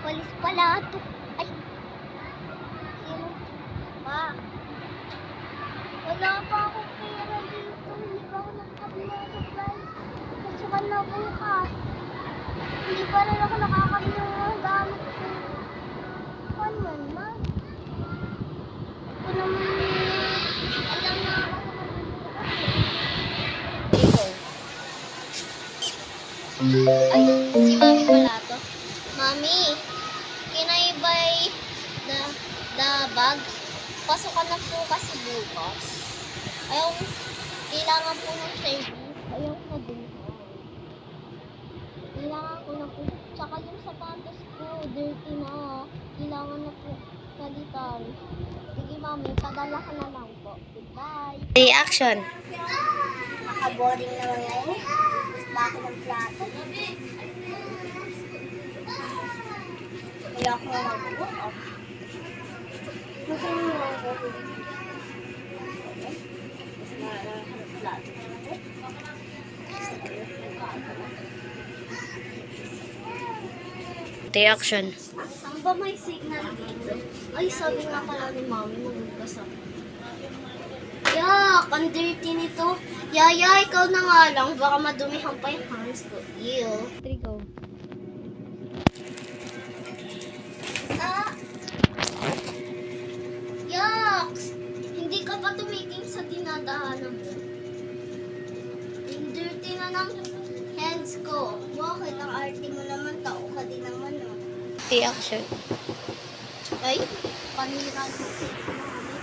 Walis pala ito. Ay! Sino? Pa! Wala pa akong pera dito. Hindi pa ako nakakabili ng supplies. Pasukan na bukas. Hindi pa rin ako nakakabili ng mga gamit ko. Ano man, ma? Ito naman. Alam na ako Ay, si Mami pala to. Mami, can I buy the bag? Pasukan na po kasi bukas. Ayaw, kailangan po ng service. Ayaw na din po. Kailangan ko na po. Tsaka yung sapatos ko, dirty na. Kailangan na po palitan. Sige mami, padala ka na lang po. Goodbye. Reaction. Naka-boring naman ngayon. Bakit ng plato? Kaya ako mag-work. Masaya nga ako. Reaction. Saan ba may signal dito? Ay, sabi nga pala ni Mami, magbukas ako. Yak, ang dirty nito. Yaya, ikaw na nga lang. Baka madumihan pa yung hands ko. Ew. 3, go. Ah! Yaks! Hindi ka pa tumiting sa dinadaanan mo. Ang dirty na ng hands ko. Bakit? Ang arte mo naman. Tao ka din naman, oh. Reaction. Ay, panira ko si Mami.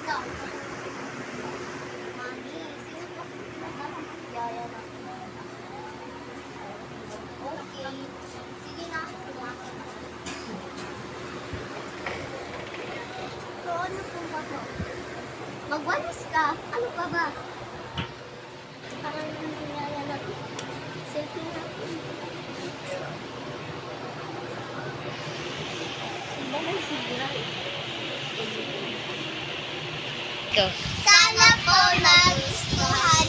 Ikaw. Mami, sino ba? Yaya na. Okay. Sige na. So, ano po ba to? Magwalis ka. Ano pa ba? Parang nangyayala na. Selfie na. Sila may signal. Go. Sana po nagustuhan